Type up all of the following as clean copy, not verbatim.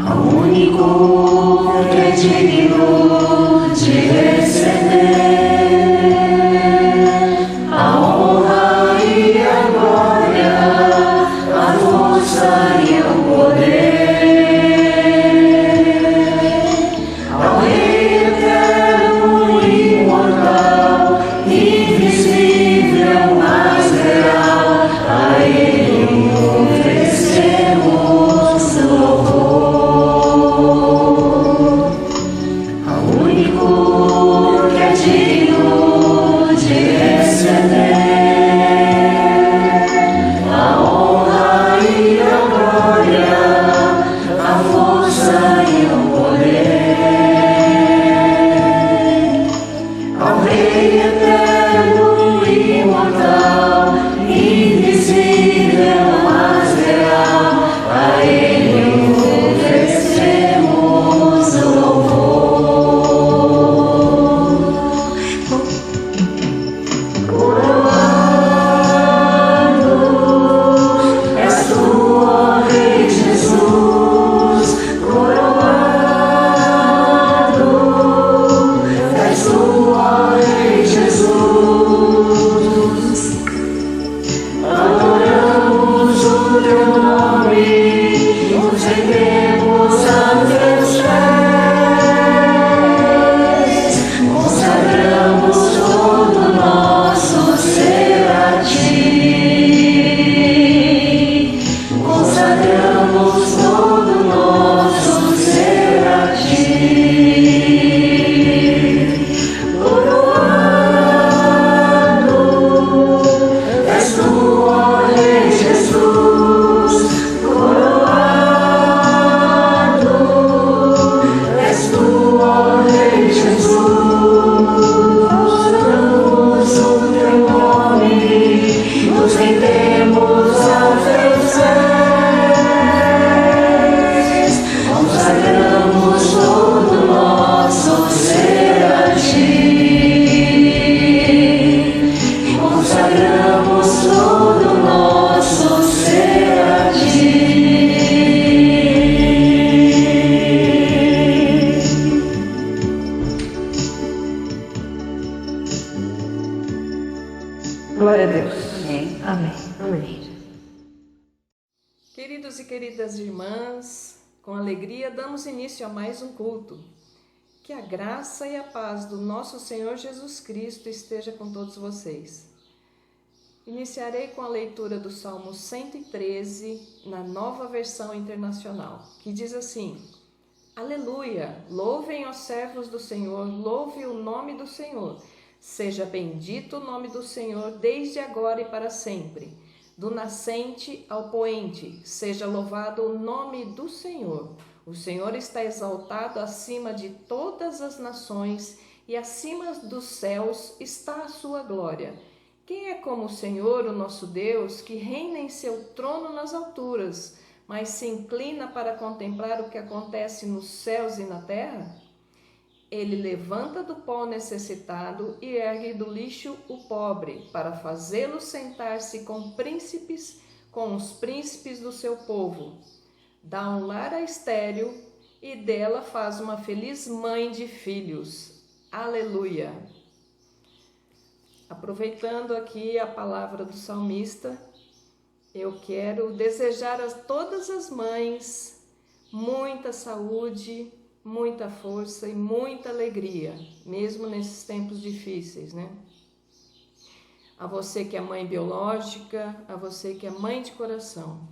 ao único que é digno de receber a honra e a glória, a força e o poder, ao Rei eterno, imortal, invisível, mas real, a Ele oferecemos louvor, ao único que é digno de receber a honra e a glória, a força e o poder, ao Rei eterno, imortal, invisível, mas real, a Ele oferecemos louvor. Coroado és tu, ó Rei Jesus, coroado és tu, ó Rei Jesus. Adoramos o teu nome, nos rendemos a teus pés, consagramos todo nosso ser a ti, consagramos todo nosso ser a ti. Coroado és tu, ó Rei Jesus, coroado és tu, ó Rei Jesus. Adoramos o teu nome, nos rendemos aos teus pés, consagramos todo nosso ser a ti, consagramos todo nosso ser a ti. Glória a Deus. Amém. Amém. Amém. Queridos e queridas irmãs, com alegria damos início a mais um culto. Que a graça e a paz do nosso Senhor Jesus Cristo esteja com todos vocês. Iniciarei com a leitura do Salmo 113, na Nova Versão Internacional, que diz assim: Aleluia! Louvem os servos do Senhor, louve o nome do Senhor. Seja bendito o nome do Senhor desde agora e para sempre. Do nascente ao poente, seja louvado o nome do Senhor. O Senhor está exaltado acima de todas as nações e acima dos céus está a sua glória. Quem é como o Senhor, o nosso Deus, que reina em seu trono nas alturas, mas se inclina para contemplar o que acontece nos céus e na terra? Ele levanta do pó necessitado e ergue do lixo o pobre, para fazê-lo sentar-se com os príncipes do seu povo. Dá um lar à estéril e dela faz uma feliz mãe de filhos. Aleluia! Aproveitando aqui a palavra do salmista, eu quero desejar a todas as mães muita saúde, muita força e muita alegria, mesmo nesses tempos difíceis, né? A você que é mãe biológica, a você que é mãe de coração,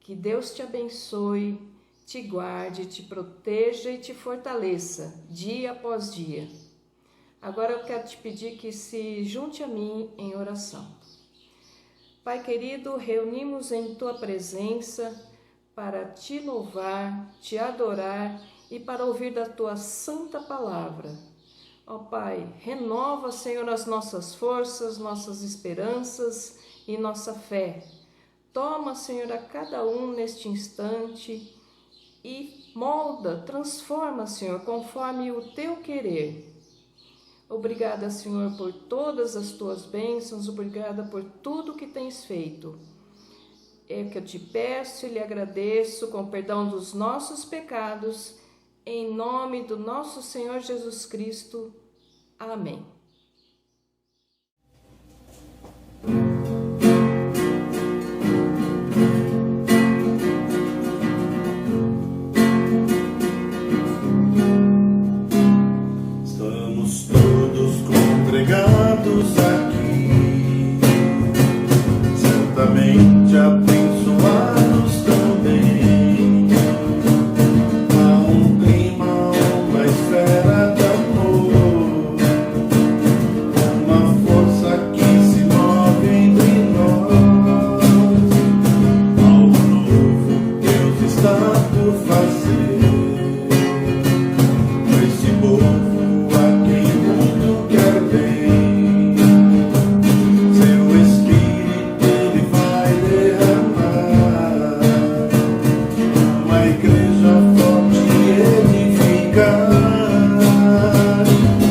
que Deus te abençoe, te guarde, te proteja e te fortaleça dia após dia. Agora eu quero te pedir que se junte a mim em oração. Pai querido, reunimos em Tua presença para Te louvar, Te adorar e para ouvir da Tua santa palavra. Ó Pai, renova, Senhor, as nossas forças, nossas esperanças e nossa fé. Toma, Senhor, a cada um neste instante e molda, transforma, Senhor, conforme o Teu querer. Obrigada, Senhor, por todas as Tuas bênçãos, obrigada por tudo que tens feito. É o que eu te peço e lhe agradeço com o perdão dos nossos pecados, em nome do nosso Senhor Jesus Cristo. Amém. Estamos todos congregados aqui, certamente abençoados também. Há um clima, uma esfera de amor, uma força que se move entre nós. Algo novo Deus está por fazer. Esse povo a quem o mundo quer bem, seu Espírito Ele vai derramar, uma igreja forte edificar,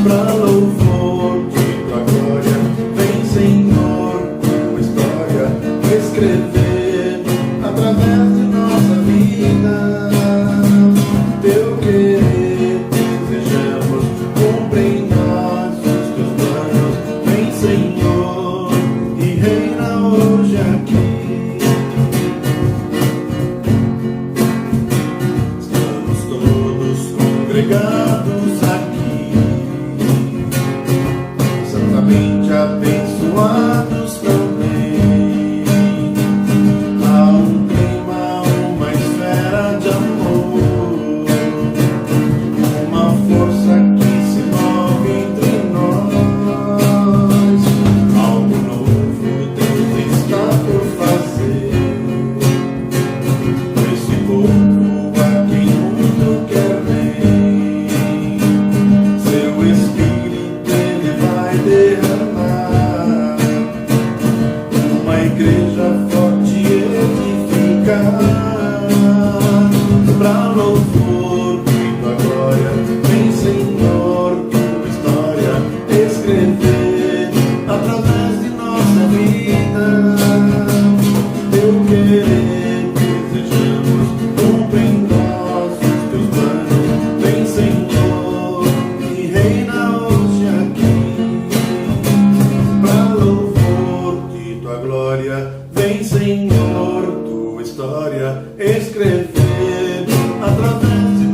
pra louvor de tua glória. Vem, Senhor, tua história escrever através de nossa vida. Teu querer desejamos, cumpre em nós os teus planos. Vem, Senhor, e reina hoje aqui. Estamos todos congregados aqui, santamente abençoados também. Há um clima, uma esfera de amor, uma força que se move entre nós. Algo novo Deus está por fazer. Esse povo a quem o mundo quer bem, seu Espírito Ele vai derramar, uma igreja forte edificar, pra louvor de tua glória. Vem, Senhor, tua história escrever através de nossa vida. Teu querer desejamos, cumpre em nós os teus planos. Vem, Senhor, e reina hoje aqui, pra louvor de tua glória. Vem, Senhor, tua história escrever através de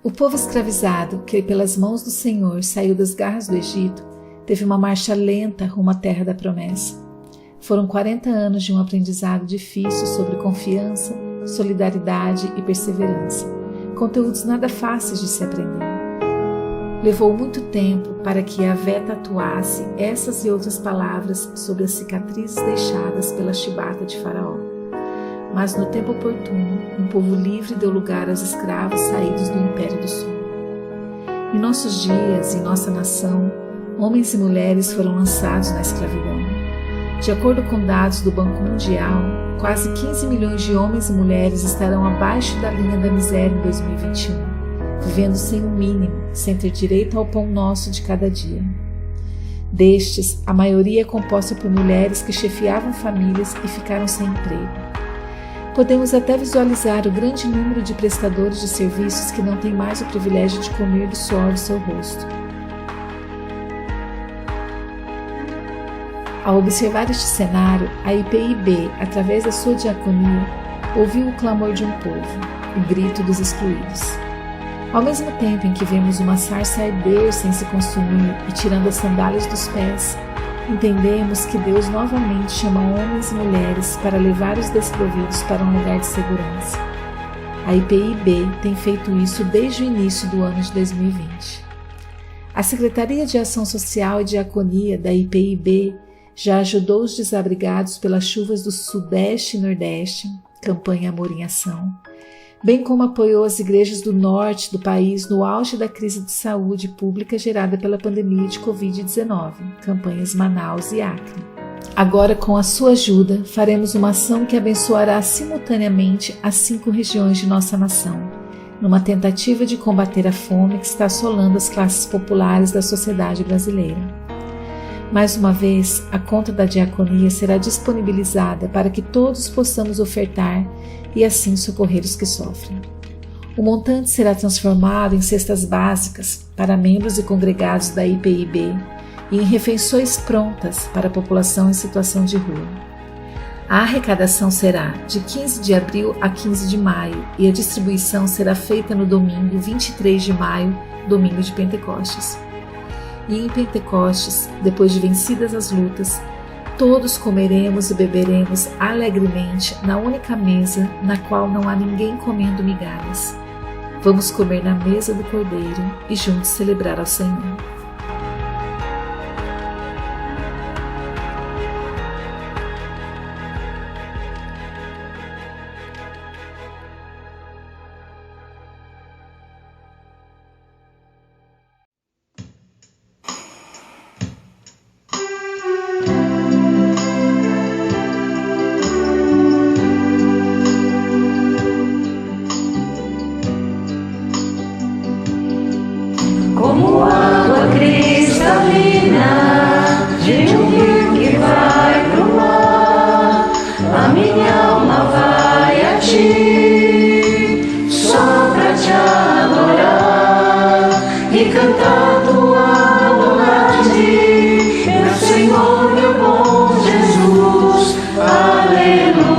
O povo escravizado, que pelas mãos do Senhor saiu das garras do Egito, teve uma marcha lenta rumo à terra da promessa. Foram 40 anos de um aprendizado difícil sobre confiança, solidariedade e perseverança, conteúdos nada fáceis de se aprender. Levou muito tempo para que Yahvé tatuasse essas e outras palavras sobre as cicatrizes deixadas pela chibata de Faraó. Mas no tempo oportuno, um povo livre deu lugar aos escravos saídos do Império do Sul. Em nossos dias, em nossa nação, homens e mulheres foram lançados na escravidão. De acordo com dados do Banco Mundial, quase 15 milhões de homens e mulheres estarão abaixo da linha da miséria em 2021, vivendo sem o mínimo, sem ter direito ao pão nosso de cada dia. Destes, a maioria é composta por mulheres que chefiavam famílias e ficaram sem emprego. Podemos até visualizar o grande número de prestadores de serviços que não têm mais o privilégio de comer do suor do seu rosto. Ao observar este cenário, a IPIB, através da sua diaconia, ouviu o clamor de um povo, o grito dos excluídos. Ao mesmo tempo em que vemos uma sarça arder sem se consumir e tirando as sandálias dos pés, entendemos que Deus novamente chama homens e mulheres para levar os desprovidos para um lugar de segurança. A IPIB tem feito isso desde o início do ano de 2020. A Secretaria de Ação Social e Diaconia da IPIB já ajudou os desabrigados pelas chuvas do Sudeste e Nordeste, campanha Amor em Ação, bem como apoiou as igrejas do norte do país no auge da crise de saúde pública gerada pela pandemia de Covid-19, campanhas Manaus e Acre. Agora, com a sua ajuda, faremos uma ação que abençoará simultaneamente as 5 regiões de nossa nação, numa tentativa de combater a fome que está assolando as classes populares da sociedade brasileira. Mais uma vez, a conta da diaconia será disponibilizada para que todos possamos ofertar e assim socorrer os que sofrem. O montante será transformado em cestas básicas para membros e congregados da IPIB e em refeições prontas para a população em situação de rua. A arrecadação será de 15 de abril a 15 de maio e a distribuição será feita no domingo 23 de maio, domingo de Pentecostes. E em Pentecostes, depois de vencidas as lutas, todos comeremos e beberemos alegremente na única mesa na qual não há ninguém comendo migalhas. Vamos comer na mesa do Cordeiro e juntos celebrar ao Senhor. Como água cristalina de um rio que vai pro mar, a minha alma vai a ti, só pra te adorar e cantar tua bondade, meu Senhor, meu bom Jesus, aleluia.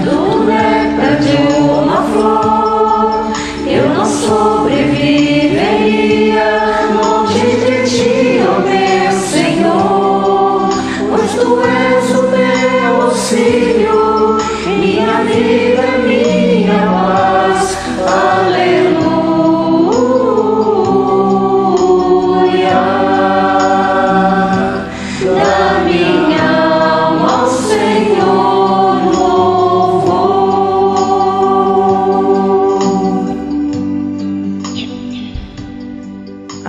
Do néctar de uma flor, eu não sobrevivo.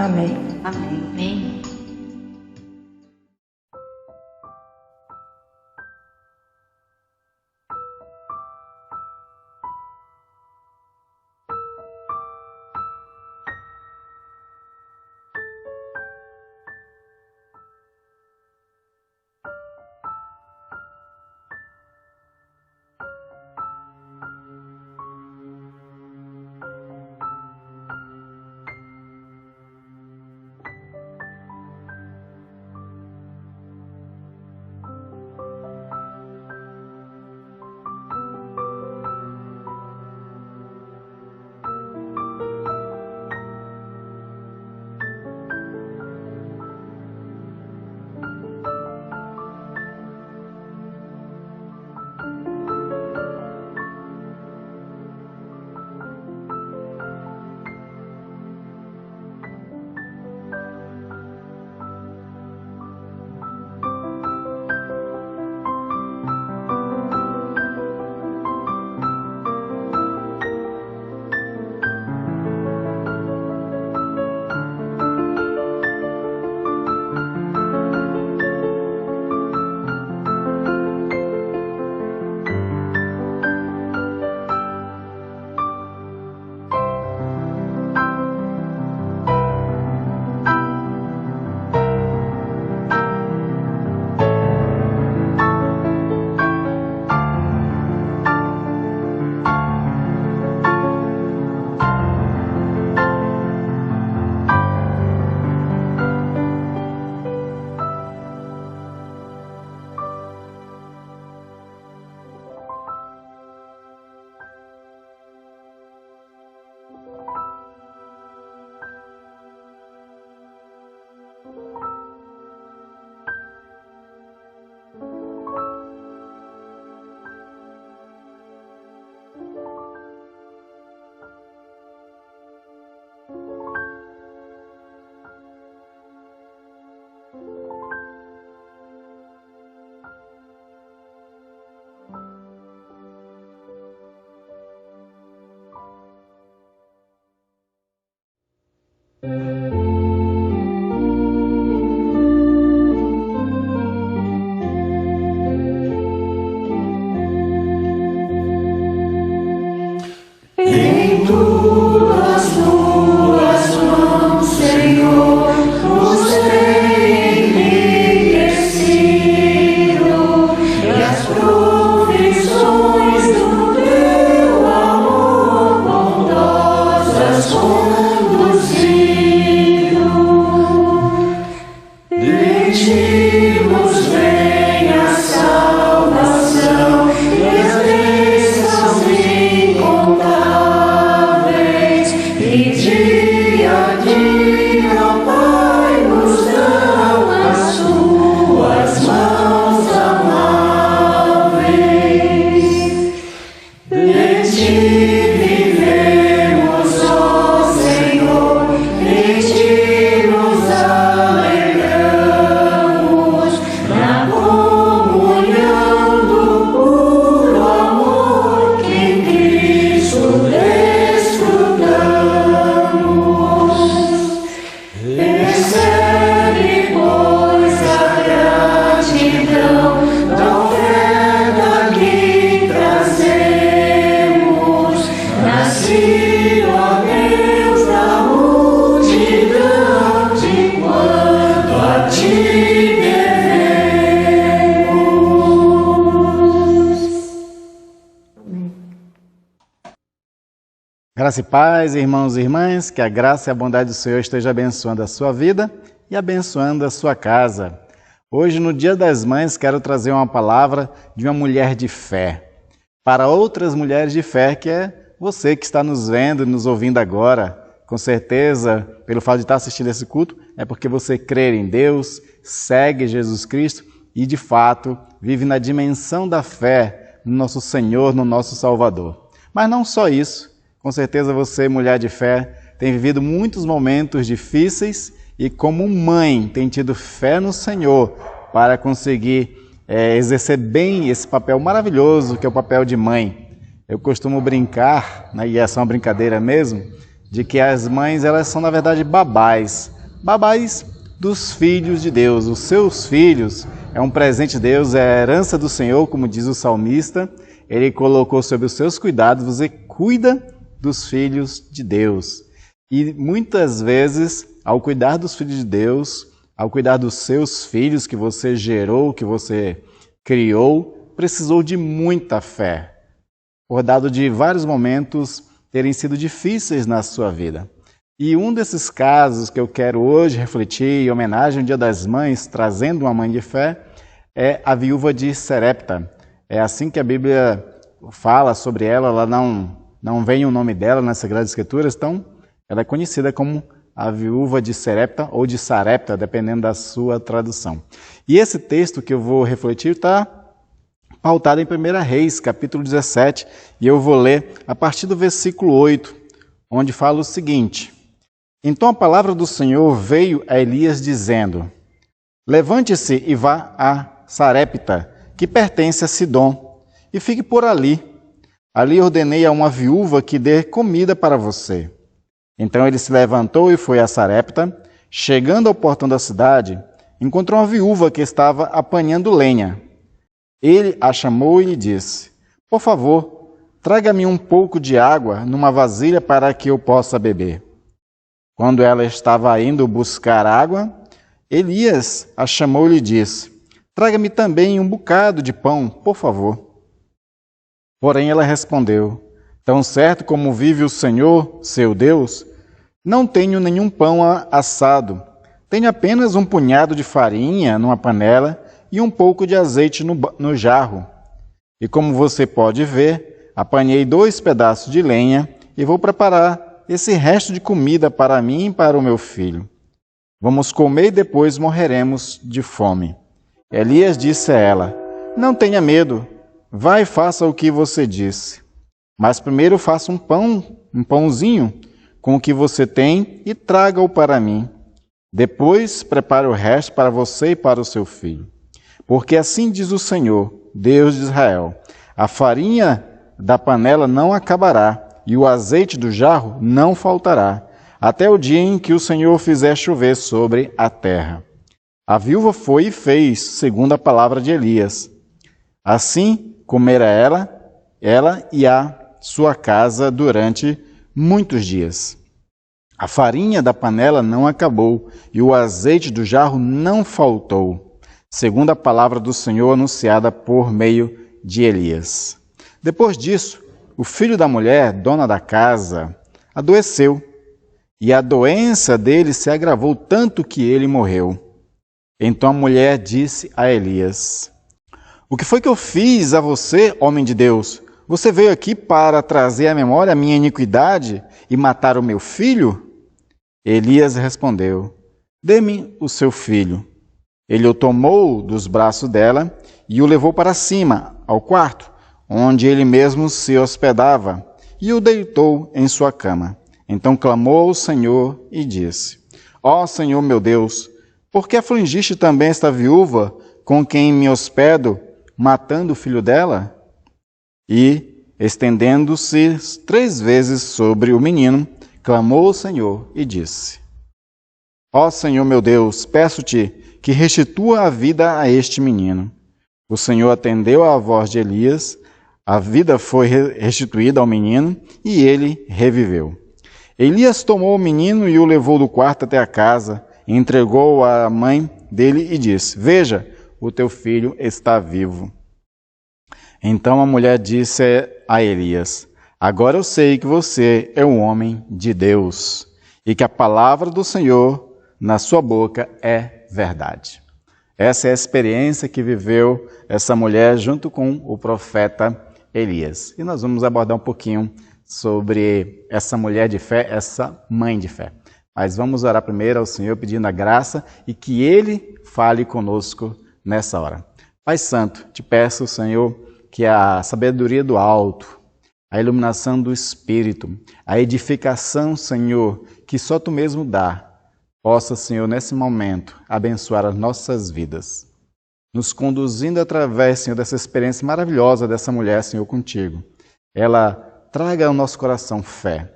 Amém. Amém. Amém. Em tuas mãos, Senhor, nos tem enriquecido, e as profissões do teu amor bondosas conduzido. De ti nos vem a salvação e as bênçãos incontáveis, e dia a dia, Pai, nos dão as suas mãos amáveis. De ti vivemos, ó Senhor, em ti nos alegramos, na comunhão do puro amor que em Cristo desfrutamos. Recebe, pois, a gratidão da oferta que trazemos, nascido, ó Deus, da multidão, de quanto a ti devemos. Amém. Graça e paz, irmãos e irmãs, que a graça e a bondade do Senhor esteja abençoando a sua vida e abençoando a sua casa. Hoje, no Dia das Mães, quero trazer uma palavra de uma mulher de fé, para outras mulheres de fé, que é você que está nos vendo e nos ouvindo agora. Com certeza, pelo fato de estar assistindo esse culto, é porque você crê em Deus, segue Jesus Cristo e, de fato, vive na dimensão da fé no nosso Senhor, no nosso Salvador. Mas não só isso. Com certeza você, mulher de fé, tem vivido muitos momentos difíceis e, como mãe, tem tido fé no Senhor para conseguir exercer bem esse papel maravilhoso que é o papel de mãe. Eu costumo brincar, né, e essa é uma brincadeira mesmo, de que as mães, elas são na verdade babás dos filhos de Deus. Os seus filhos é um presente de Deus, é a herança do Senhor, como diz o salmista. Ele colocou sob os seus cuidados, você cuida dos filhos de Deus. E muitas vezes, ao cuidar dos filhos de Deus, ao cuidar dos seus filhos que você gerou, que você criou, precisou de muita fé. Recordado de vários momentos terem sido difíceis na sua vida. E um desses casos que eu quero hoje refletir em homenagem ao Dia das Mães, trazendo uma mãe de fé, é a viúva de Sarepta. É assim que a Bíblia fala sobre ela, ela não vem o nome dela nas Sagradas Escrituras, então ela é conhecida como a viúva de Sarepta ou de Sarepta, dependendo da sua tradução. E esse texto que eu vou refletir está pautado em 1 Reis, capítulo 17, e eu vou ler a partir do versículo 8, onde fala o seguinte: Então a palavra do Senhor veio a Elias dizendo: Levante-se e vá a Sarepta, que pertence a Sidom, e fique por ali. Ali ordenei a uma viúva que dê comida para você. Então ele se levantou e foi a Sarepta. Chegando ao portão da cidade, encontrou uma viúva que estava apanhando lenha. Ele a chamou e lhe disse: Por favor, traga-me um pouco de água numa vasilha para que eu possa beber. Quando ela estava indo buscar água, Elias a chamou e lhe disse: Traga-me também um bocado de pão, por favor. Porém ela respondeu: Tão certo como vive o Senhor, seu Deus, não tenho nenhum pão assado. Tenho apenas um punhado de farinha numa panela e um pouco de azeite no jarro. E como você pode ver, apanhei 2 pedaços de lenha e vou preparar esse resto de comida para mim e para o meu filho. Vamos comer e depois morreremos de fome. Elias disse a ela: Não tenha medo, vá e faça o que você disse. Mas primeiro faça um pãozinho com o que você tem e traga-o para mim. Depois prepare o resto para você e para o seu filho. Porque assim diz o Senhor, Deus de Israel: a farinha da panela não acabará e o azeite do jarro não faltará, até o dia em que o Senhor fizer chover sobre a terra. A viúva foi e fez, segundo a palavra de Elias. Assim comera ela e a sua casa durante muitos dias. A farinha da panela não acabou e o azeite do jarro não faltou, segundo a palavra do Senhor anunciada por meio de Elias. Depois disso, o filho da mulher, dona da casa, adoeceu, e a doença dele se agravou tanto que ele morreu. Então a mulher disse a Elias: O que foi que eu fiz a você, homem de Deus? Você veio aqui para trazer à memória a minha iniquidade e matar o meu filho? Elias respondeu: Dê-me o seu filho. Ele o tomou dos braços dela e o levou para cima, ao quarto, onde ele mesmo se hospedava, e o deitou em sua cama. Então clamou ao Senhor e disse: Ó Senhor meu Deus, por que afligiste também esta viúva com quem me hospedo, matando o filho dela? E, estendendo-se 3 vezes sobre o menino, clamou ao Senhor e disse: Ó Senhor meu Deus, peço-te que restitua a vida a este menino. O Senhor atendeu à voz de Elias, a vida foi restituída ao menino e ele reviveu. Elias tomou o menino e o levou do quarto até a casa, entregou-o à mãe dele e disse: Veja, o teu filho está vivo. Então a mulher disse a Elias: Agora eu sei que você é um homem de Deus e que a palavra do Senhor na sua boca é verdade. Essa é a experiência que viveu essa mulher junto com o profeta Elias. E nós vamos abordar um pouquinho sobre essa mulher de fé, essa mãe de fé. Mas vamos orar primeiro ao Senhor pedindo a graça e que Ele fale conosco nessa hora. Pai Santo, te peço, Senhor, que a sabedoria do alto, a iluminação do Espírito, a edificação, Senhor, que só Tu mesmo dá, possa, Senhor, nesse momento, abençoar as nossas vidas, nos conduzindo através, Senhor, dessa experiência maravilhosa dessa mulher, Senhor, contigo. Ela traga ao nosso coração fé,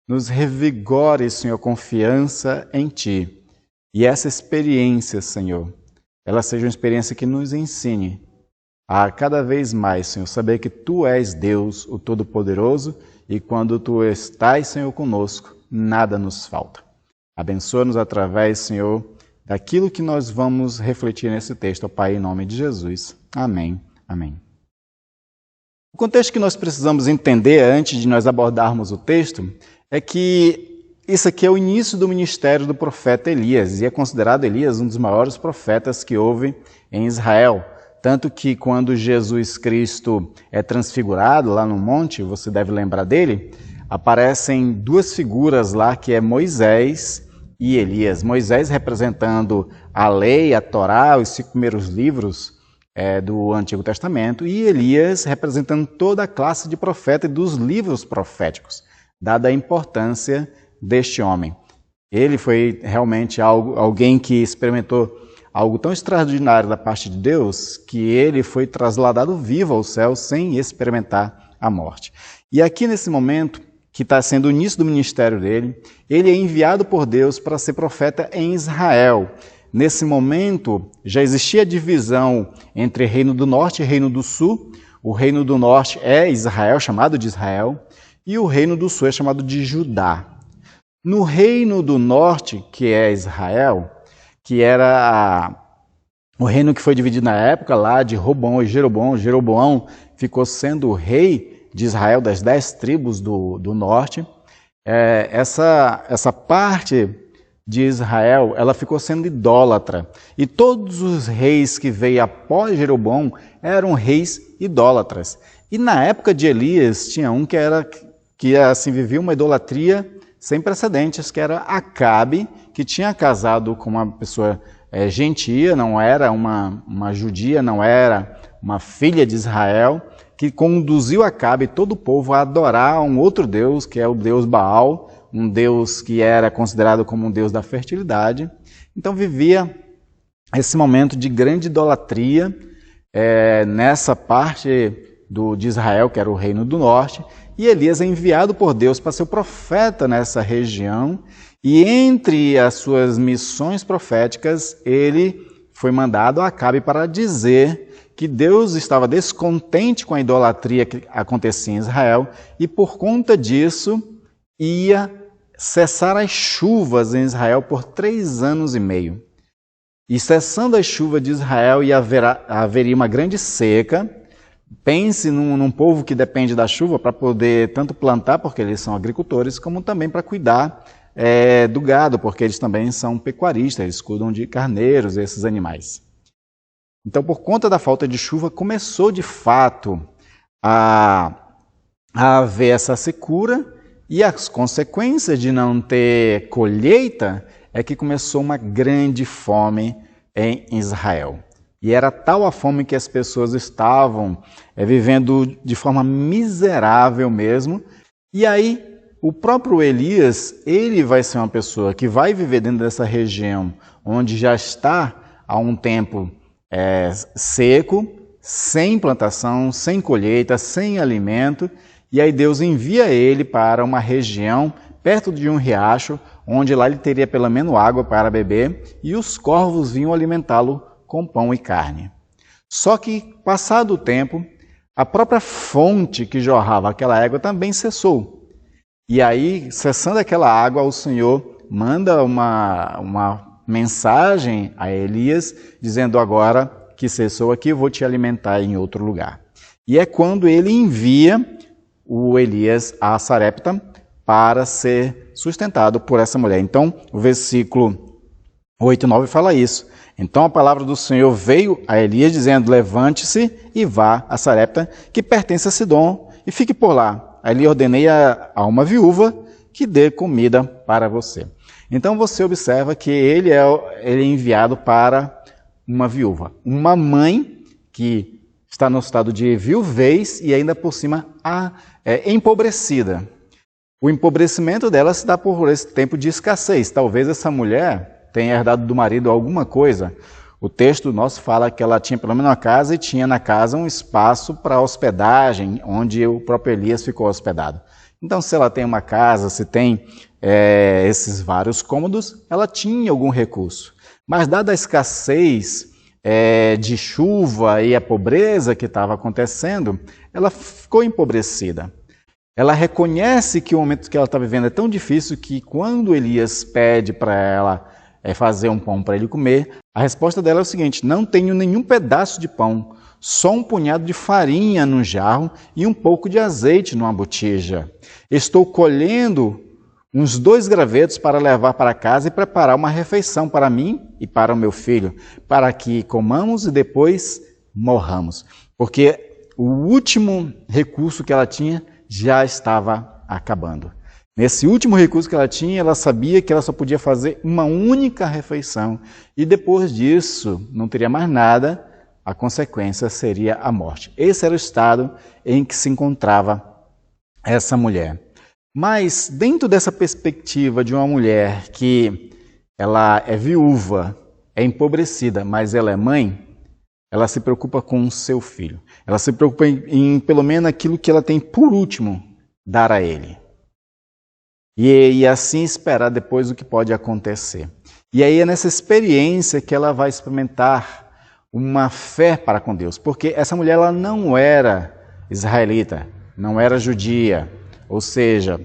nos revigore, Senhor, confiança em Ti. E essa experiência, Senhor, ela seja uma experiência que nos ensine a cada vez mais, Senhor, saber que Tu és Deus, o Todo-Poderoso, e quando Tu estás, Senhor, conosco, nada nos falta. Abençoa-nos através, Senhor, daquilo que nós vamos refletir nesse texto, ó Pai, em nome de Jesus. Amém. Amém. O contexto que nós precisamos entender antes de nós abordarmos o texto é que isso aqui é o início do ministério do profeta Elias, e é considerado Elias um dos maiores profetas que houve em Israel. Tanto que quando Jesus Cristo é transfigurado lá no monte, você deve lembrar dele, aparecem duas figuras lá, que é Moisés e Elias. Moisés representando a lei, a Torá, os 5 primeiros livros do Antigo Testamento, e Elias representando toda a classe de profeta e dos livros proféticos, dada a importância deste homem. Ele foi realmente alguém que experimentou algo tão extraordinário da parte de Deus, que ele foi trasladado vivo ao céu sem experimentar a morte. E aqui nesse momento, que está sendo o início do ministério dele, ele é enviado por Deus para ser profeta em Israel. Nesse momento, já existia divisão entre Reino do Norte e Reino do Sul. O Reino do Norte é Israel, chamado de Israel, e o Reino do Sul é chamado de Judá. No Reino do Norte, que é Israel, que era o reino que foi dividido na época lá de Roboão e Jeroboão. Jeroboão ficou sendo o rei de Israel, das 10 tribos do norte. Essa parte de Israel, ela ficou sendo idólatra. E todos os reis que veio após Jeroboão eram reis idólatras. E na época de Elias, tinha um que assim, vivia uma idolatria sem precedentes, que era Acabe, que tinha casado com uma pessoa gentia, não era uma judia, não era uma filha de Israel, que conduziu Acabe e todo o povo a adorar um outro deus, que é o deus Baal, um deus que era considerado como um deus da fertilidade. Então vivia esse momento de grande idolatria nessa parte de Israel, que era o Reino do Norte, e Elias é enviado por Deus para ser o profeta nessa região, e entre as suas missões proféticas, ele foi mandado a Acabe para dizer que Deus estava descontente com a idolatria que acontecia em Israel, e por conta disso ia cessar as chuvas em Israel por 3 anos e meio. E cessando as chuvas de Israel, haveria uma grande seca. Pense num povo que depende da chuva para poder tanto plantar, porque eles são agricultores, como também para cuidar do gado, porque eles também são pecuaristas, eles cuidam de carneiros, esses animais. Então, por conta da falta de chuva, começou de fato a haver essa secura, e as consequências de não ter colheita é que começou uma grande fome em Israel. E era tal a fome que as pessoas estavam vivendo de forma miserável mesmo. E aí, o próprio Elias, ele vai ser uma pessoa que vai viver dentro dessa região onde já está há um tempo seco, sem plantação, sem colheita, sem alimento. E aí Deus envia ele para uma região perto de um riacho, onde lá ele teria pelo menos água para beber, e os corvos vinham alimentá-lo com pão e carne. Só que, passado o tempo, a própria fonte que jorrava aquela água também cessou. E aí, cessando aquela água, o Senhor manda uma mensagem a Elias, dizendo: agora que cessou aqui, eu vou te alimentar em outro lugar. E é quando ele envia o Elias a Sarepta para ser sustentado por essa mulher. Então, o versículo 8 e 9 fala isso. Então a palavra do Senhor veio a Elias dizendo: levante-se e vá a Sarepta, que pertence a Sidom, e fique por lá. Aí lhe ordenei a uma viúva que dê comida para você. Então você observa que ele é enviado para uma viúva, uma mãe que está no estado de viuvez e ainda por cima empobrecida. O empobrecimento dela se dá por esse tempo de escassez. Talvez essa mulher tenha herdado do marido alguma coisa. O texto nosso fala que ela tinha pelo menos uma casa e tinha na casa um espaço para hospedagem, onde o próprio Elias ficou hospedado. Então, se ela tem uma casa, se tem esses vários cômodos, ela tinha algum recurso. Mas, dada a escassez de chuva e a pobreza que estava acontecendo, ela ficou empobrecida. Ela reconhece que o momento que ela está vivendo é tão difícil que quando Elias pede para ela fazer um pão para ele comer, a resposta dela é o seguinte: não tenho nenhum pedaço de pão, só um punhado de farinha num jarro e um pouco de azeite numa botija. Estou colhendo uns 2 gravetos para levar para casa e preparar uma refeição para mim e para o meu filho, para que comamos e depois morramos. Porque o último recurso que ela tinha já estava acabando. Nesse último recurso que ela tinha, ela sabia que ela só podia fazer uma única refeição e depois disso não teria mais nada, a consequência seria a morte. Esse era o estado em que se encontrava essa mulher. Mas dentro dessa perspectiva de uma mulher que ela é viúva, é empobrecida, mas ela é mãe, ela se preocupa com o seu filho. Ela se preocupa em pelo menos aquilo que ela tem por último, dar a ele. E assim esperar depois o que pode acontecer. E aí é nessa experiência que ela vai experimentar uma fé para com Deus. Porque essa mulher ela não era israelita, não era judia. Ou seja,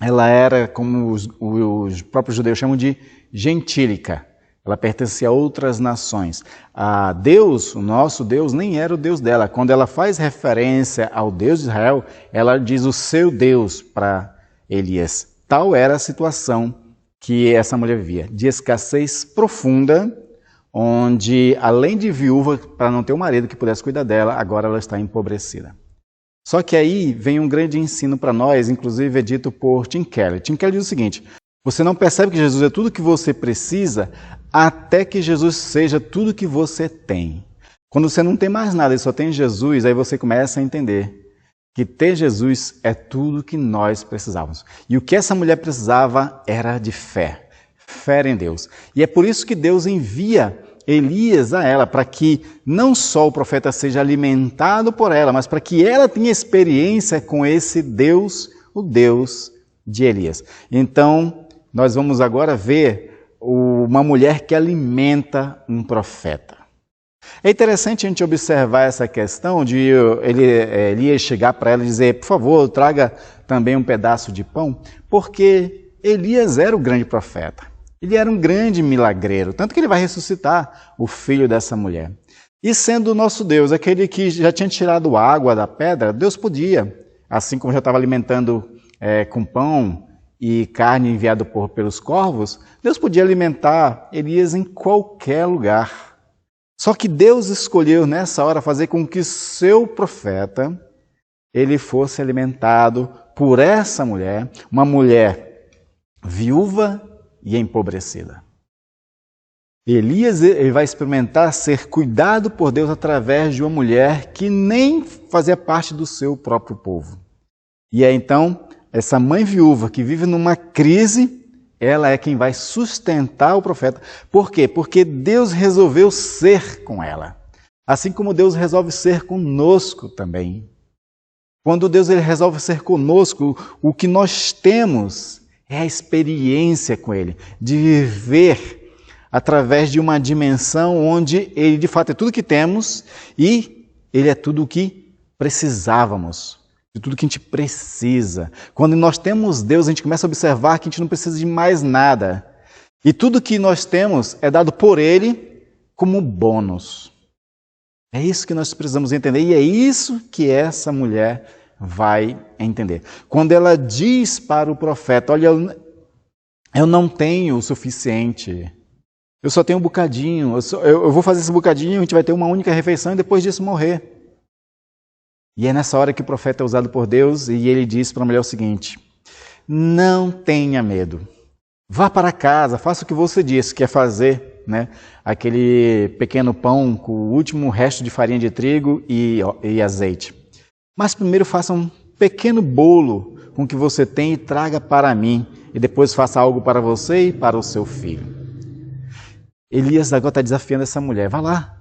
ela era, como os próprios judeus chamam de gentílica. Ela pertencia a outras nações. A Deus, o nosso Deus, nem era o Deus dela. Quando ela faz referência ao Deus de Israel, ela diz o seu Deus para Elias. Tal era a situação que essa mulher vivia, de escassez profunda, onde, além de viúva, para não ter um marido que pudesse cuidar dela, agora ela está empobrecida. Só que aí vem um grande ensino para nós, inclusive é dito por Tim Keller. Tim Keller diz o seguinte: você não percebe que Jesus é tudo que você precisa até que Jesus seja tudo que você tem. Quando você não tem mais nada e só tem Jesus, aí você começa a entender que ter Jesus é tudo que nós precisávamos. E o que essa mulher precisava era de fé. Fé em Deus. E é por isso que Deus envia Elias a ela, para que não só o profeta seja alimentado por ela, mas para que ela tenha experiência com esse Deus, o Deus de Elias. Então, nós vamos agora ver uma mulher que alimenta um profeta. É interessante a gente observar essa questão de Elias chegar para ela e dizer: por favor, traga também um pedaço de pão, porque Elias era o grande profeta. Ele era um grande milagreiro, tanto que ele vai ressuscitar o filho dessa mulher. E sendo o nosso Deus, aquele que já tinha tirado água da pedra, Deus podia, assim como já estava alimentando com pão e carne enviado pelos corvos, Deus podia alimentar Elias em qualquer lugar. Só que Deus escolheu nessa hora fazer com que seu profeta ele fosse alimentado por essa mulher, uma mulher viúva e empobrecida. Elias ele vai experimentar ser cuidado por Deus através de uma mulher que nem fazia parte do seu próprio povo. E é então essa mãe viúva que vive numa crise, ela é quem vai sustentar o profeta. Por quê? Porque Deus resolveu ser com ela. Assim como Deus resolve ser conosco também. Quando Deus ele resolve ser conosco, o que nós temos é a experiência com Ele, de viver através de uma dimensão onde Ele de fato é tudo que temos e Ele é tudo o que precisávamos, de tudo que a gente precisa. Quando nós temos Deus, a gente começa a observar que a gente não precisa de mais nada. E tudo que nós temos é dado por Ele como bônus. É isso que nós precisamos entender e é isso que essa mulher vai entender. Quando ela diz para o profeta: olha, eu não tenho o suficiente, eu só tenho um bocadinho, eu vou fazer esse bocadinho, a gente vai ter uma única refeição e depois disso morrer. E é nessa hora que o profeta é usado por Deus e ele diz para a mulher o seguinte: não tenha medo, vá para casa, faça o que você disse que é fazer, aquele pequeno pão com o último resto de farinha de trigo e azeite. Mas primeiro faça um pequeno bolo com o que você tem e traga para mim. E depois faça algo para você e para o seu filho. Elias agora está desafiando essa mulher. Vá lá,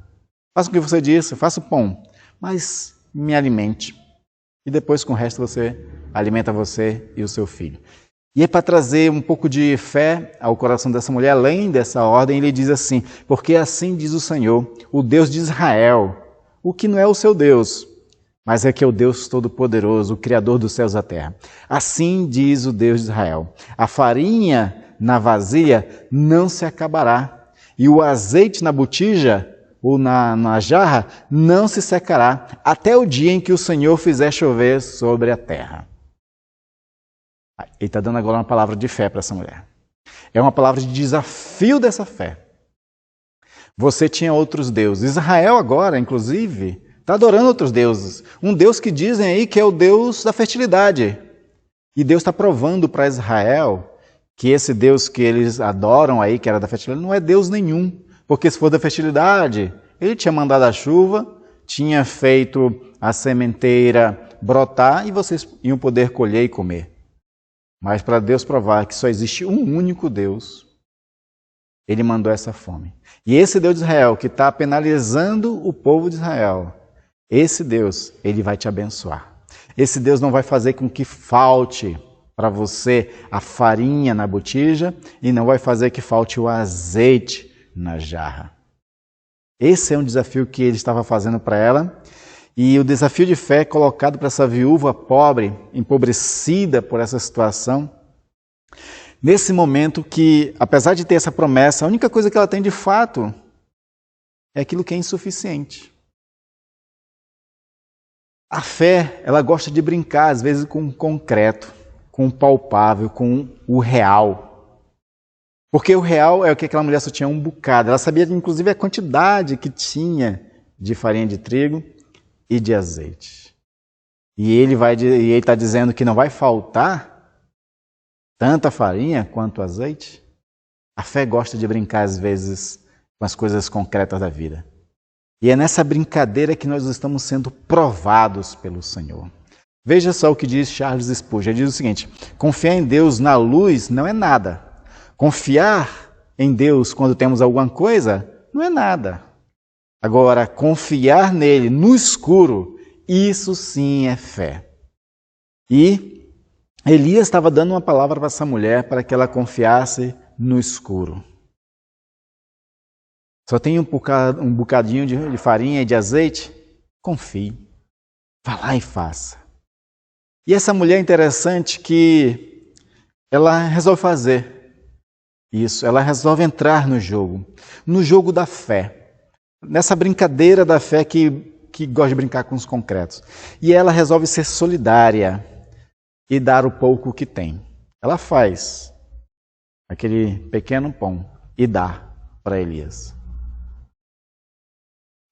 faça o que você disse, faça o pão, mas me alimente. e depois com o resto você alimenta você e o seu filho. E é para trazer um pouco de fé ao coração dessa mulher, além dessa ordem, ele diz assim: porque assim diz o Senhor, o Deus de Israel, o que não é o seu Deus, mas é que é o Deus Todo-Poderoso, o Criador dos céus e da terra. Assim diz o Deus de Israel: a farinha na vasilha não se acabará, e o azeite na botija ou na jarra não se secará, até o dia em que o Senhor fizer chover sobre a terra. Ele está dando agora uma palavra de fé para essa mulher. É uma palavra de desafio dessa fé. Você tinha outros deuses. Israel agora, inclusive, está adorando outros deuses. Um Deus que dizem aí que é o Deus da fertilidade. E Deus está provando para Israel que esse Deus que eles adoram aí, que era da fertilidade, não é Deus nenhum. Porque se for da fertilidade, ele tinha mandado a chuva, tinha feito a sementeira brotar e vocês iam poder colher e comer. Mas para Deus provar que só existe um único Deus, ele mandou essa fome. E esse Deus de Israel, que está penalizando o povo de Israel, esse Deus, ele vai te abençoar. Esse Deus não vai fazer com que falte para você a farinha na botija e não vai fazer que falte o azeite na jarra. Esse é um desafio que ele estava fazendo para ela. E o desafio de fé colocado para essa viúva pobre, empobrecida por essa situação, nesse momento que, apesar de ter essa promessa, a única coisa que ela tem de fato é aquilo que é insuficiente. A fé, ela gosta de brincar, às vezes, com o concreto, com o palpável, com o real. Porque o real é o que aquela mulher só tinha um bocado. Ela sabia, inclusive, a quantidade que tinha de farinha de trigo e de azeite. E ele está dizendo que não vai faltar tanta farinha quanto azeite. A fé gosta de brincar às vezes com as coisas concretas da vida. E é nessa brincadeira que nós estamos sendo provados pelo Senhor. Veja só o que diz Charles Spurgeon. Ele diz o seguinte: confiar em Deus na luz não é nada. Confiar em Deus quando temos alguma coisa não é nada. Agora, confiar nele no escuro, isso sim é fé. E Elias estava dando uma palavra para essa mulher para que ela confiasse no escuro. Só tem um bocadinho de farinha e de azeite? Confie. Vá lá e faça. E essa mulher é interessante que ela resolve fazer isso. Ela resolve entrar no jogo da fé. Nessa brincadeira da fé que gosta de brincar com os concretos. E ela resolve ser solidária e dar o pouco que tem. Ela faz aquele pequeno pão e dá para Elias.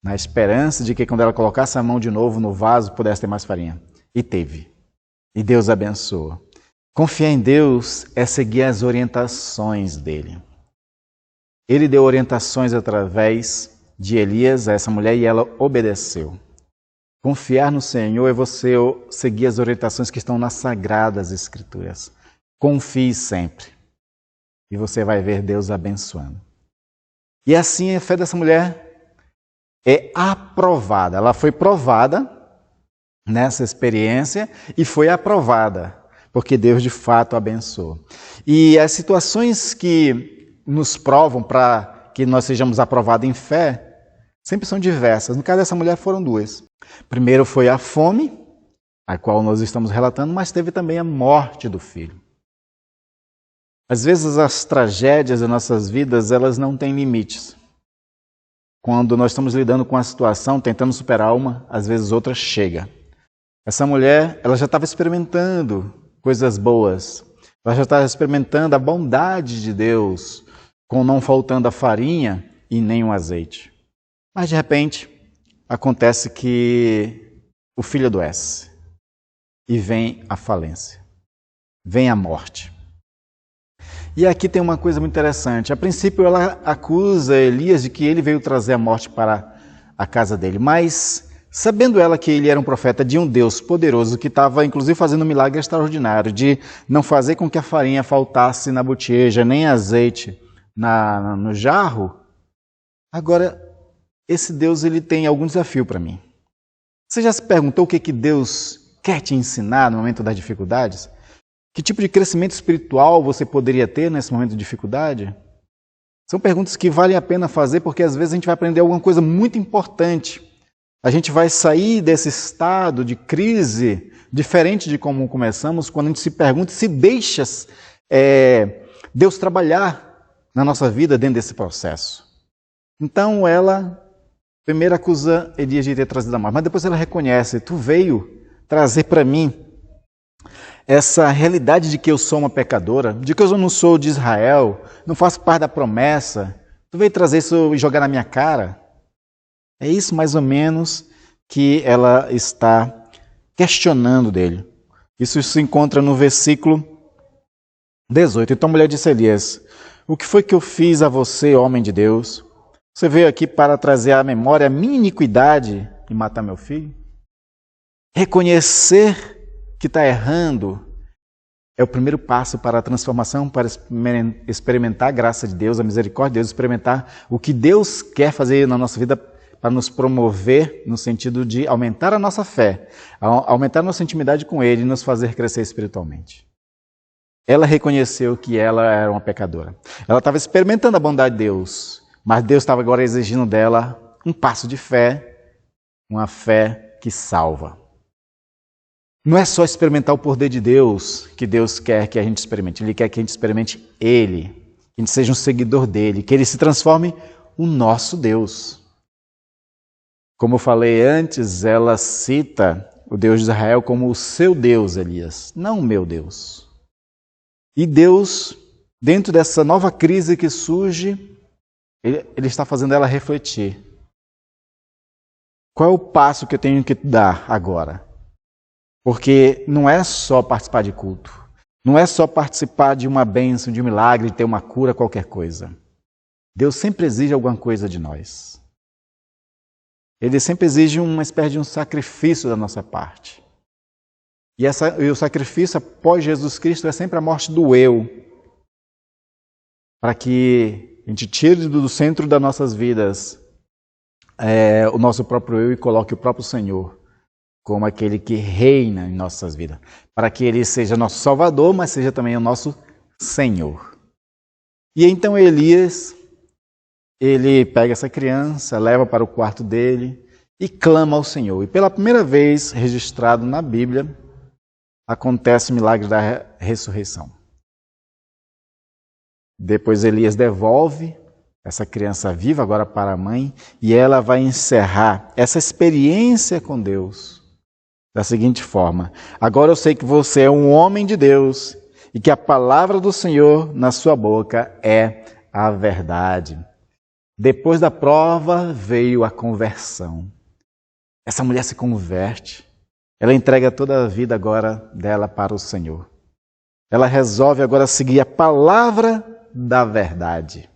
Na esperança de que quando ela colocasse a mão de novo no vaso, pudesse ter mais farinha. E teve. E Deus abençoa. Confiar em Deus é seguir as orientações dele. Ele deu orientações através de Elias a essa mulher e ela obedeceu. Confiar no Senhor é você seguir as orientações que estão nas Sagradas Escrituras. Confie sempre e você vai ver Deus abençoando. E assim a fé dessa mulher é aprovada. Ela foi provada nessa experiência e foi aprovada, porque Deus de fato abençoou. E as situações que nos provam para que nós sejamos aprovados em fé sempre são diversas. No caso dessa mulher foram duas. Primeiro foi a fome, a qual nós estamos relatando, mas teve também a morte do filho. Às vezes as tragédias das nossas vidas, elas não têm limites. Quando nós estamos lidando com a situação, tentando superar uma, às vezes outra chega. Essa mulher, ela já estava experimentando coisas boas. Ela já estava experimentando a bondade de Deus, com não faltando a farinha e nem o azeite. Mas de repente, acontece que o filho adoece e vem a falência, vem a morte. E aqui tem uma coisa muito interessante. A princípio ela acusa Elias de que ele veio trazer a morte para a casa dele, mas sabendo ela que ele era um profeta de um Deus poderoso que estava inclusive fazendo um milagre extraordinário de não fazer com que a farinha faltasse na botija, nem azeite no jarro, agora esse Deus ele tem algum desafio para mim. Você já se perguntou o que Deus quer te ensinar no momento das dificuldades? Que tipo de crescimento espiritual você poderia ter nesse momento de dificuldade? São perguntas que valem a pena fazer, porque às vezes a gente vai aprender alguma coisa muito importante. A gente vai sair desse estado de crise, diferente de como começamos, quando a gente se pergunta se deixa Deus trabalhar na nossa vida dentro desse processo. Então ela primeiro acusa Elias de ter trazido a morte, mas depois ela reconhece, tu veio trazer para mim essa realidade de que eu sou uma pecadora, de que eu não sou de Israel, não faço parte da promessa, tu veio trazer isso e jogar na minha cara? É isso mais ou menos que ela está questionando dele. Isso se encontra no versículo 18. Então a mulher disse a Elias, o que foi que eu fiz a você, homem de Deus? Você veio aqui para trazer à memória a minha iniquidade e matar meu filho? Reconhecer que está errando é o primeiro passo para a transformação, para experimentar a graça de Deus, a misericórdia de Deus, experimentar o que Deus quer fazer na nossa vida para nos promover no sentido de aumentar a nossa fé, aumentar a nossa intimidade com Ele e nos fazer crescer espiritualmente. Ela reconheceu que ela era uma pecadora. Ela estava experimentando a bondade de Deus, mas Deus estava agora exigindo dela um passo de fé, uma fé que salva. Não é só experimentar o poder de Deus que Deus quer que a gente experimente. Ele quer que a gente experimente Ele, que a gente seja um seguidor dEle, que Ele se transforme o nosso Deus. Como eu falei antes, ela cita o Deus de Israel como o seu Deus, Elias, não o meu Deus. E Deus, dentro dessa nova crise que surge, Ele está fazendo ela refletir. Qual é o passo que eu tenho que dar agora? Porque não é só participar de culto, não é só participar de uma bênção, de um milagre, de ter uma cura, qualquer coisa. Deus sempre exige alguma coisa de nós. Ele sempre exige uma espécie de um sacrifício da nossa parte. E o sacrifício após Jesus Cristo é sempre a morte do eu, para que a gente tire do centro das nossas vidas o nosso próprio eu e coloque o próprio Senhor como aquele que reina em nossas vidas, para que Ele seja nosso Salvador, mas seja também o nosso Senhor. E então Elias, ele pega essa criança, leva para o quarto dele e clama ao Senhor. E pela primeira vez registrado na Bíblia, acontece o milagre da ressurreição. Depois Elias devolve essa criança viva agora para a mãe e ela vai encerrar essa experiência com Deus da seguinte forma: agora eu sei que você é um homem de Deus e que a palavra do Senhor na sua boca é a verdade. Depois da prova veio a conversão. Essa mulher se converte. Ela entrega toda a vida agora dela para o Senhor. Ela resolve agora seguir a palavra da verdade.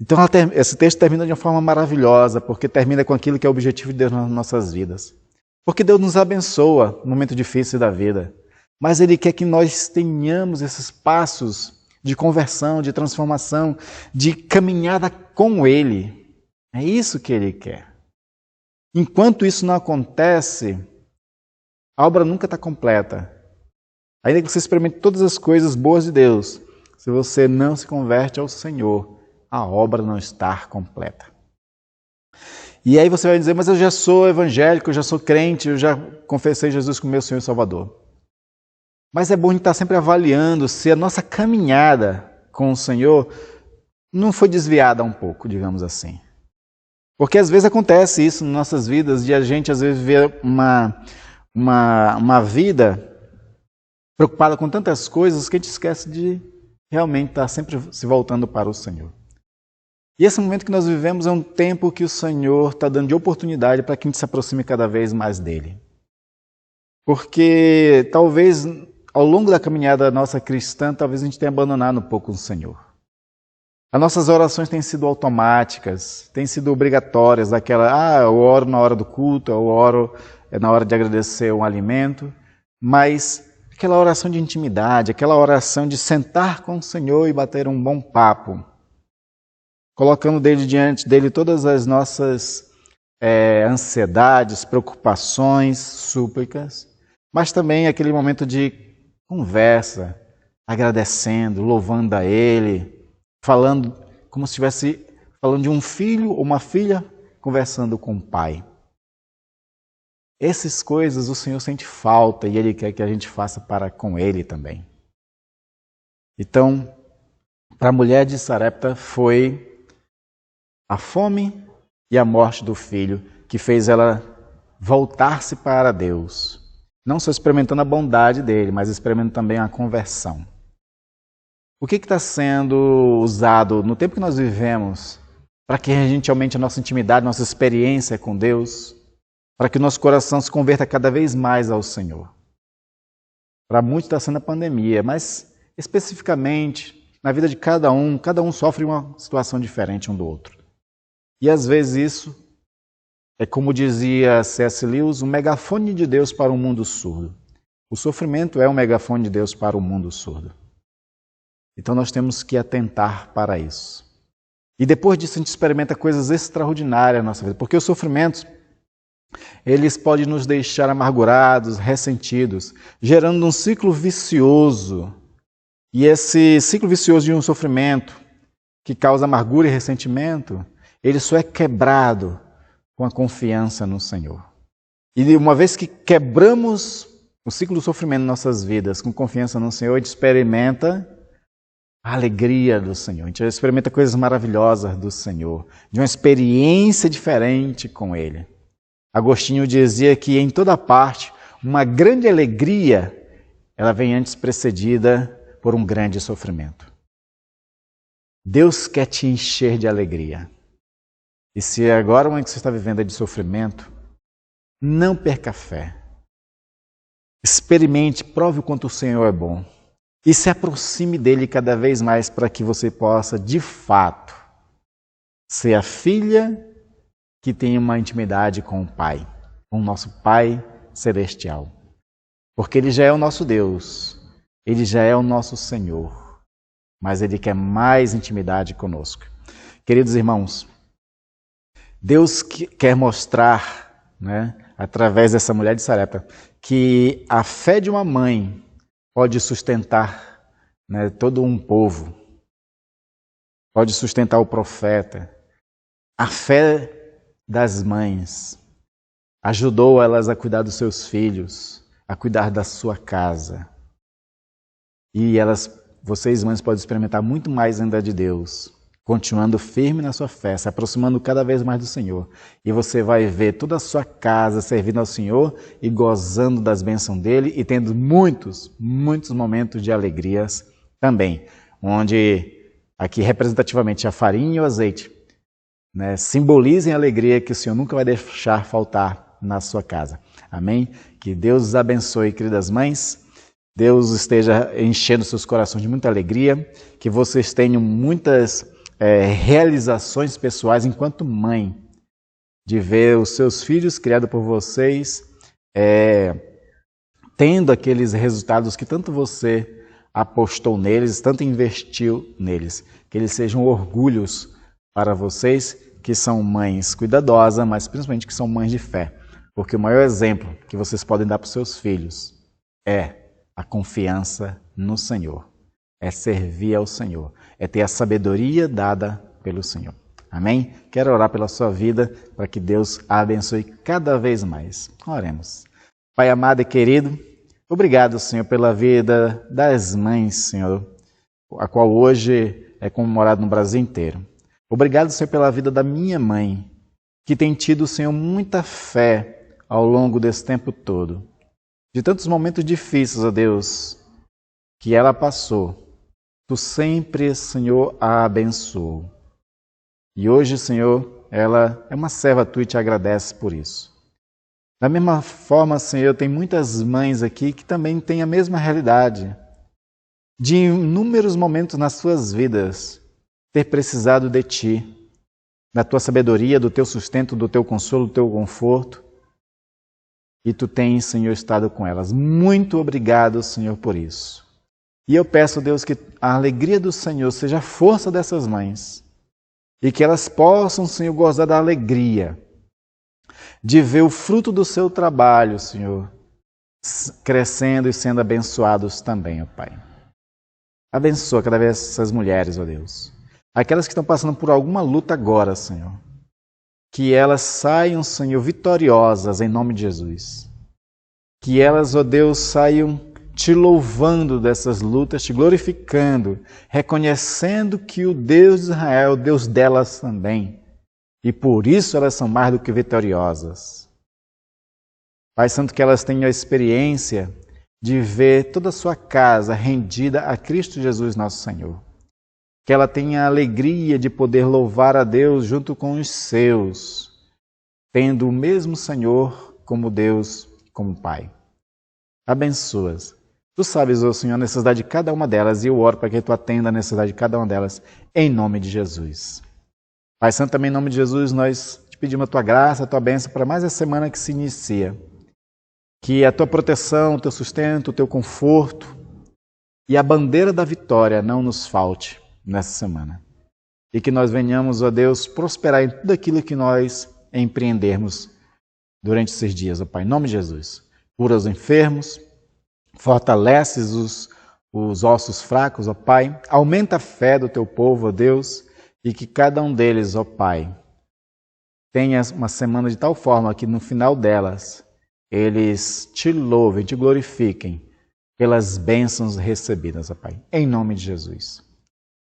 Então esse texto termina de uma forma maravilhosa, porque termina com aquilo que é o objetivo de Deus nas nossas vidas. Porque Deus nos abençoa no momento difícil da vida, mas Ele quer que nós tenhamos esses passos de conversão, de transformação, de caminhada com Ele. É isso que Ele quer. Enquanto isso não acontece, a obra nunca está completa. Ainda que você experimente todas as coisas boas de Deus, se você não se converte ao Senhor, a obra não está completa. E aí você vai dizer, mas eu já sou evangélico, eu já sou crente, eu já confessei Jesus como meu Senhor e Salvador. Mas é bom a gente estar sempre avaliando se a nossa caminhada com o Senhor não foi desviada um pouco, digamos assim. Porque às vezes acontece isso nas nossas vidas, de a gente às vezes ver uma vida preocupada com tantas coisas que a gente esquece de realmente estar sempre se voltando para o Senhor. E esse momento que nós vivemos é um tempo que o Senhor está dando de oportunidade para que a gente se aproxime cada vez mais dEle. Porque talvez ao longo da caminhada nossa cristã, talvez a gente tenha abandonado um pouco o Senhor. As nossas orações têm sido automáticas, têm sido obrigatórias, eu oro na hora do culto, eu oro na hora de agradecer um alimento, mas aquela oração de intimidade, aquela oração de sentar com o Senhor e bater um bom papo, colocando diante dele todas as nossas ansiedades, preocupações, súplicas, mas também aquele momento de conversa, agradecendo, louvando a Ele, falando como se estivesse falando de um filho ou uma filha conversando com o pai. Essas coisas o Senhor sente falta e Ele quer que a gente faça para com Ele também. Então, para a mulher de Sarepta foi a fome e a morte do filho que fez ela voltar-se para Deus. Não só experimentando a bondade dele, mas experimentando também a conversão. O que está sendo usado no tempo que nós vivemos para que a gente aumente a nossa intimidade, nossa experiência com Deus, para que o nosso coração se converta cada vez mais ao Senhor? Para muitos está sendo a pandemia, mas especificamente na vida de cada um sofre uma situação diferente um do outro. E às vezes isso é, como dizia C.S. Lewis, um megafone de Deus para um mundo surdo. O sofrimento é um megafone de Deus para o mundo surdo. Então nós temos que atentar para isso. E depois disso a gente experimenta coisas extraordinárias na nossa vida, porque os sofrimentos, eles podem nos deixar amargurados, ressentidos, gerando um ciclo vicioso. E esse ciclo vicioso de um sofrimento que causa amargura e ressentimento, ele só é quebrado com a confiança no Senhor. E uma vez que quebramos o ciclo do sofrimento em nossas vidas com confiança no Senhor, a gente experimenta a alegria do Senhor, a gente experimenta coisas maravilhosas do Senhor, de uma experiência diferente com Ele. Agostinho dizia que em toda parte, uma grande alegria, ela vem antes precedida por um grande sofrimento. Deus quer te encher de alegria. E se agora o momento que você está vivendo é de sofrimento, não perca a fé. Experimente, prove o quanto o Senhor é bom. E se aproxime dele cada vez mais para que você possa, de fato, ser a filha que tem uma intimidade com o Pai, com o nosso Pai Celestial. Porque Ele já é o nosso Deus, Ele já é o nosso Senhor, mas Ele quer mais intimidade conosco. Queridos irmãos, Deus quer mostrar, através dessa mulher de Sarepta, que a fé de uma mãe pode sustentar todo um povo, pode sustentar o profeta. A fé das mães ajudou elas a cuidar dos seus filhos, a cuidar da sua casa. E vocês mães podem experimentar muito mais ainda de Deus, continuando firme na sua fé, se aproximando cada vez mais do Senhor. E você vai ver toda a sua casa servindo ao Senhor e gozando das bênçãos dEle e tendo muitos, muitos momentos de alegrias também. Onde, aqui representativamente, a farinha e o azeite simbolizem a alegria que o Senhor nunca vai deixar faltar na sua casa. Amém? Que Deus os abençoe, queridas mães. Deus esteja enchendo seus corações de muita alegria. Que vocês tenham muitas realizações pessoais enquanto mãe, de ver os seus filhos criados por vocês, tendo aqueles resultados que tanto você apostou neles, tanto investiu neles, que eles sejam orgulhos para vocês que são mães cuidadosas, mas principalmente que são mães de fé, porque o maior exemplo que vocês podem dar para os seus filhos é a confiança no Senhor, é servir ao Senhor, é ter a sabedoria dada pelo Senhor. Amém? Quero orar pela sua vida para que Deus a abençoe cada vez mais. Oremos. Pai amado e querido, obrigado, Senhor, pela vida das mães, Senhor, a qual hoje é comemorado no Brasil inteiro. Obrigado, Senhor, pela vida da minha mãe, que tem tido, Senhor, muita fé ao longo desse tempo todo. De tantos momentos difíceis, ó Deus, que ela passou. Tu sempre, Senhor, a abençoou. E hoje, Senhor, ela é uma serva tua e te agradece por isso. Da mesma forma, Senhor, tem muitas mães aqui que também têm a mesma realidade, de em inúmeros momentos nas suas vidas ter precisado de ti, da tua sabedoria, do teu sustento, do teu consolo, do teu conforto. E tu tens, Senhor, estado com elas. Muito obrigado, Senhor, por isso. E eu peço, Deus, que a alegria do Senhor seja a força dessas mães e que elas possam, Senhor, gozar da alegria de ver o fruto do seu trabalho, Senhor, crescendo e sendo abençoados também, ó Pai. Abençoa cada vez essas mulheres, ó Deus. Aquelas que estão passando por alguma luta agora, Senhor. Que elas saiam, Senhor, vitoriosas em nome de Jesus. Que elas, ó Deus, saiam te louvando dessas lutas, te glorificando, reconhecendo que o Deus de Israel é o Deus delas também. E por isso elas são mais do que vitoriosas. Pai Santo, que elas tenham a experiência de ver toda a sua casa rendida a Cristo Jesus, nosso Senhor. Que ela tenha a alegria de poder louvar a Deus junto com os seus, tendo o mesmo Senhor como Deus, como Pai. Abençoas. Tu sabes, ó Senhor, a necessidade de cada uma delas e eu oro para que Tu atenda a necessidade de cada uma delas, em nome de Jesus. Pai Santo, também em nome de Jesus, nós te pedimos a Tua graça, a Tua bênção para mais essa semana que se inicia. Que a Tua proteção, o Teu sustento, o Teu conforto e a bandeira da vitória não nos falte nessa semana. E que nós venhamos, ó Deus, prosperar em tudo aquilo que nós empreendermos durante esses dias, ó Pai. Em nome de Jesus. Cura os enfermos, fortaleces os ossos fracos, ó Pai. Aumenta a fé do Teu povo, ó Deus, e que cada um deles, ó Pai, tenha uma semana de tal forma que no final delas eles te louvem, te glorifiquem pelas bênçãos recebidas, ó Pai. Em nome de Jesus.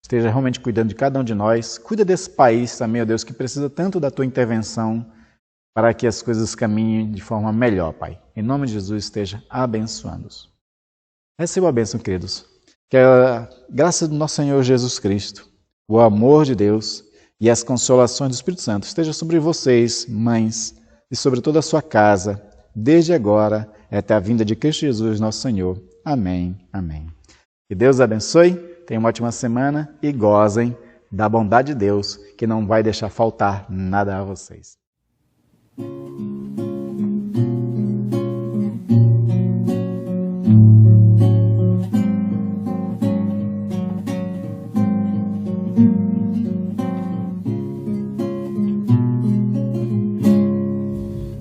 Esteja realmente cuidando de cada um de nós. Cuida desse país também, ó Deus, que precisa tanto da Tua intervenção para que as coisas caminhem de forma melhor, Pai. Em nome de Jesus, esteja abençoando-os. Receba a bênção, queridos. Que a graça do nosso Senhor Jesus Cristo, o amor de Deus e as consolações do Espírito Santo esteja sobre vocês, mães, e sobre toda a sua casa, desde agora até a vinda de Cristo Jesus, nosso Senhor. Amém. Amém. Que Deus abençoe, tenham uma ótima semana e gozem da bondade de Deus, que não vai deixar faltar nada a vocês.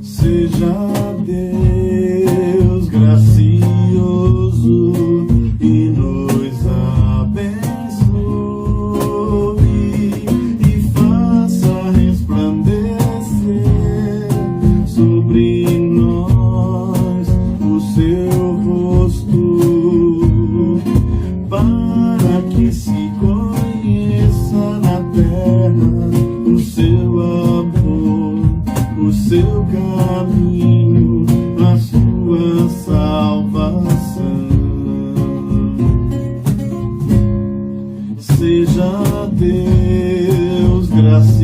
Seja Deus gracioso e nos abençoe e faça resplandecer sobre nós o seu rosto, para que se conheça na terra o seu amor, o seu caminho, a sua salvação. Seja Deus gracioso